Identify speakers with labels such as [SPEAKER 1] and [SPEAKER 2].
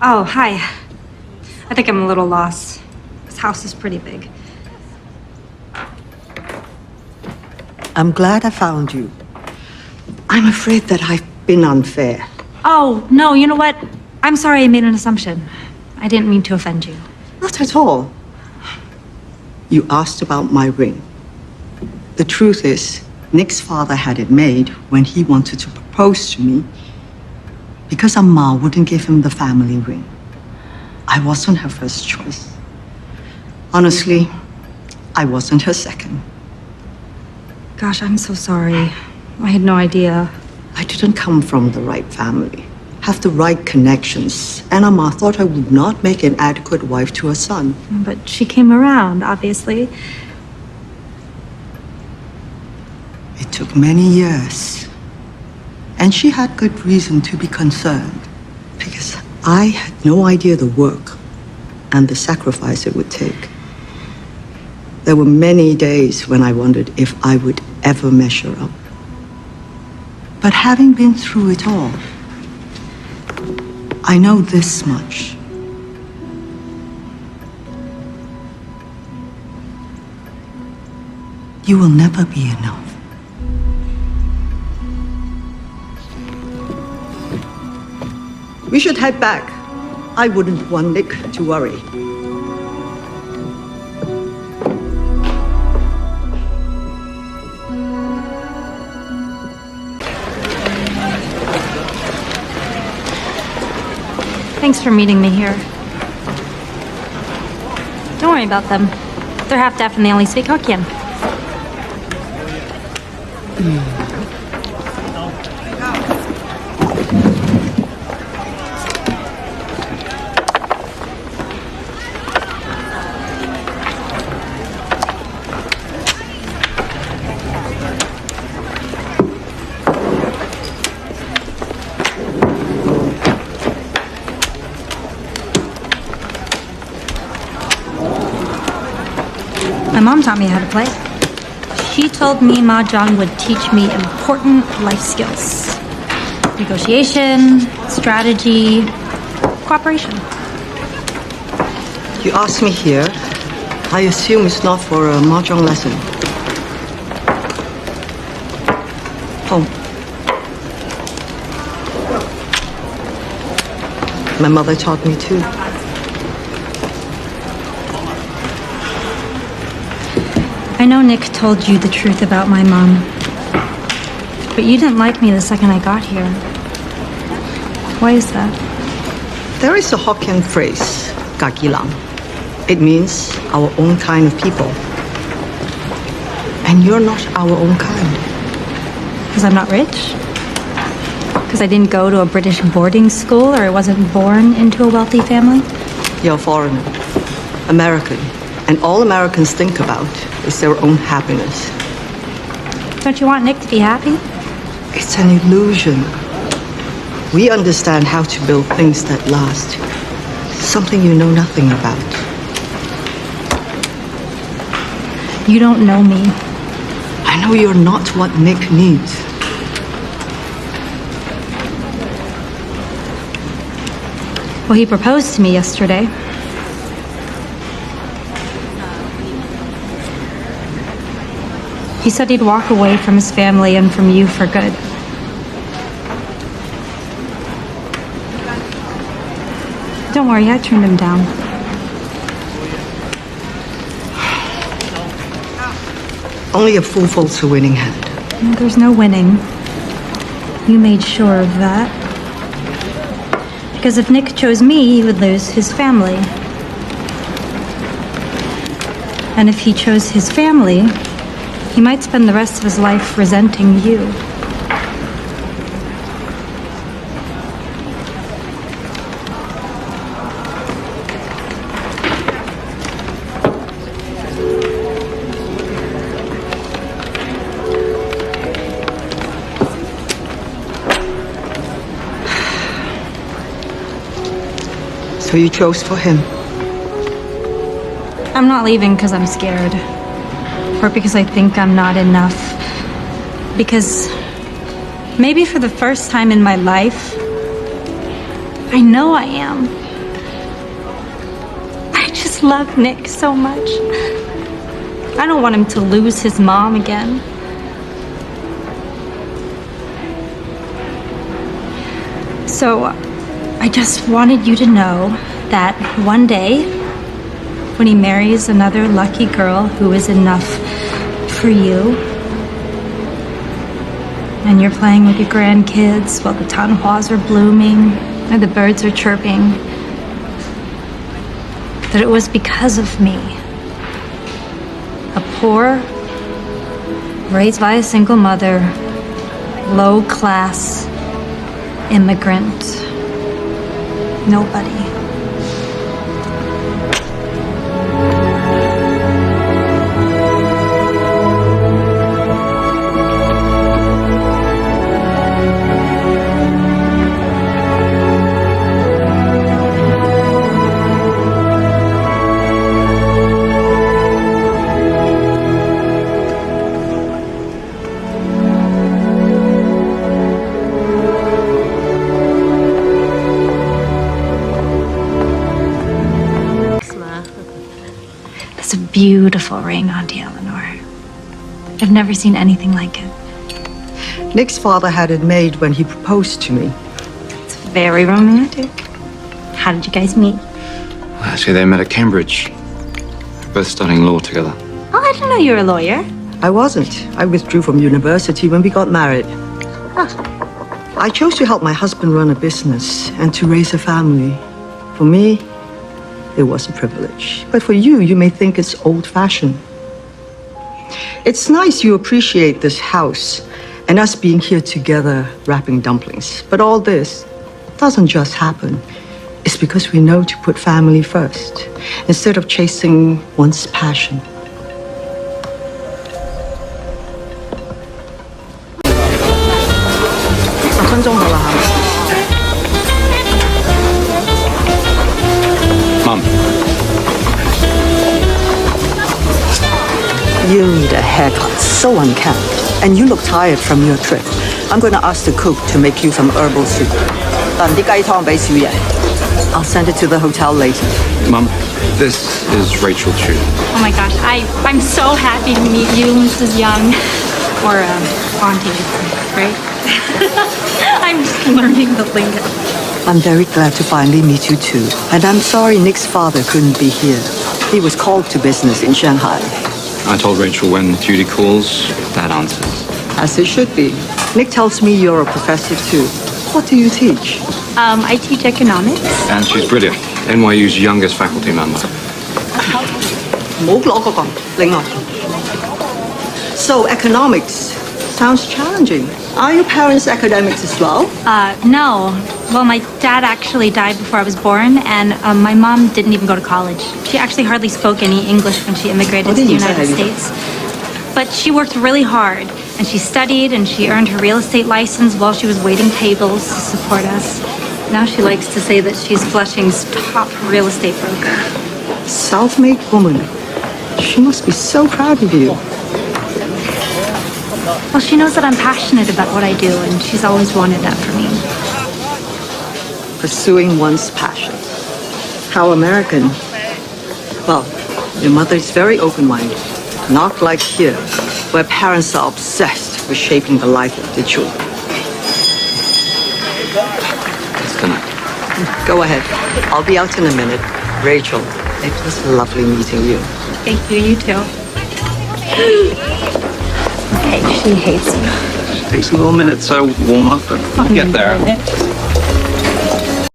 [SPEAKER 1] Oh, hi. I think I'm a little lost. This house is pretty big.
[SPEAKER 2] I'm glad I found you. I'm afraid that I've been unfair.
[SPEAKER 1] Oh, no, you know what? I'm sorry I made an assumption. I didn't mean to offend you.
[SPEAKER 2] Not at all. You asked about my ring. The truth is, Nick's father had it made when he wanted to propose to me because Amma wouldn't give him the family ring. I wasn't her first choice. Honestly, I wasn't her second.
[SPEAKER 1] Gosh, I'm so sorry. I had no idea.
[SPEAKER 2] I didn't come from the right family, have the right connections, and Amma thought I would not make an adequate wife to her son.
[SPEAKER 1] But she came around, obviously.
[SPEAKER 2] It took many years. And she had good reason to be concerned, because I had no idea the work and the sacrifice it would take. There were many days when I wondered if I would ever measure up. But having been through it all, I know this much. You will never be enough. We should head back. I wouldn't want Nick to worry.
[SPEAKER 1] Thanks for meeting me here. Don't worry about them. They're half-deaf and they only speak Hokkien. My mom taught me how to play. She told me Mahjong would teach me important life skills. Negotiation, strategy, cooperation.
[SPEAKER 2] You asked me here. I assume it's not for a mahjong lesson. Home. My mother taught me too.
[SPEAKER 1] I know Nick told you the truth about my mom, but you didn't like me the second I got here. Why is that?
[SPEAKER 2] There is a Hokkien phrase, kakilang. It means our own kind of people. And you're not our own kind.
[SPEAKER 1] Because I'm not rich? Because I didn't go to a British boarding school or I wasn't born into a wealthy family?
[SPEAKER 2] You're a foreigner, American, and all Americans think about is their own happiness.
[SPEAKER 1] Don't you want Nick to be happy?
[SPEAKER 2] It's an illusion. We understand how to build things that last. Something you know nothing about.
[SPEAKER 1] You don't know me.
[SPEAKER 2] I know you're not what Nick needs.
[SPEAKER 1] Well, he proposed to me yesterday. He said he'd walk away from his family and from you for good. Don't worry, I turned him down.
[SPEAKER 2] Only a fool falls a winning hand.
[SPEAKER 1] There's no winning. You made sure of that. Because if Nick chose me, he would lose his family. And if he chose his family, he might spend the rest of his life resenting you.
[SPEAKER 2] So you chose for him?
[SPEAKER 1] I'm not leaving because I'm scared. Or because I think I'm not enough. Because maybe for the first time in my life, I know I am. just love Nick so much. I don't want him to lose his mom again. So, I just wanted you to know that one day, when he marries another lucky girl who is enough for you, and you're playing with your grandkids while the tanhuas are blooming and the birds are chirping, that it was because of me. A poor, raised by a single mother, low-class immigrant. Nobody. It's a beautiful ring, Auntie Eleanor. I've never seen anything like it.
[SPEAKER 2] Nick's father had it made when he proposed to me.
[SPEAKER 1] It's very romantic. How did you guys meet?
[SPEAKER 3] Well, actually, they met at Cambridge. We're both studying law together.
[SPEAKER 1] Oh, I didn't know you were a lawyer.
[SPEAKER 2] I wasn't. I withdrew from university when we got married.
[SPEAKER 1] Oh,
[SPEAKER 2] I chose to help my husband run a business and to raise a family. For me, it was a privilege. But for you, you may think it's old-fashioned. It's nice you appreciate this house and us being here together wrapping dumplings. But all this doesn't just happen. It's because we know to put family first instead of chasing one's passion.
[SPEAKER 3] Mum,
[SPEAKER 2] You need a haircut, so unkempt. And you look tired from your trip. I'm going to ask the cook to make you some herbal soup. I'll send it to the hotel later.
[SPEAKER 3] Mum, this is Rachel Chu.
[SPEAKER 1] oh my gosh, I'm so happy to meet you, Mrs. Young. Or Auntie, right? I'm just learning the lingo.
[SPEAKER 2] I'm very glad to finally meet you too. And I'm sorry Nick's father couldn't be here. He was called to business in Shanghai.
[SPEAKER 3] I told Rachel when duty calls, Dad answers.
[SPEAKER 2] As it should be. Nick tells me you're a professor too. What do you teach?
[SPEAKER 1] I teach economics.
[SPEAKER 3] And she's brilliant. NYU's youngest faculty member.
[SPEAKER 2] So economics sounds challenging. Are your parents academics as well?
[SPEAKER 1] No. Well, my dad actually died before I was born, and my mom didn't even go to college. She actually hardly spoke any English when she immigrated to the United States. But she worked really hard, and she studied, and she earned her real estate license while she was waiting tables to support us. Now she likes to say that she's Flushing's top real estate broker.
[SPEAKER 2] Self-made woman. She must be so proud of you.
[SPEAKER 1] Well, she knows that I'm passionate about what I do, and she's always wanted that for me.
[SPEAKER 2] Pursuing one's passion. How American. Well, your mother is very open-minded. Not like here, where parents are obsessed with shaping the life of their children.
[SPEAKER 3] It's dinner.
[SPEAKER 2] Go ahead. I'll be out in a minute. Rachel, it was lovely meeting you.
[SPEAKER 1] Thank you, you too. Okay, she hates me.
[SPEAKER 3] It takes a little minute to warm up, but we'll get there.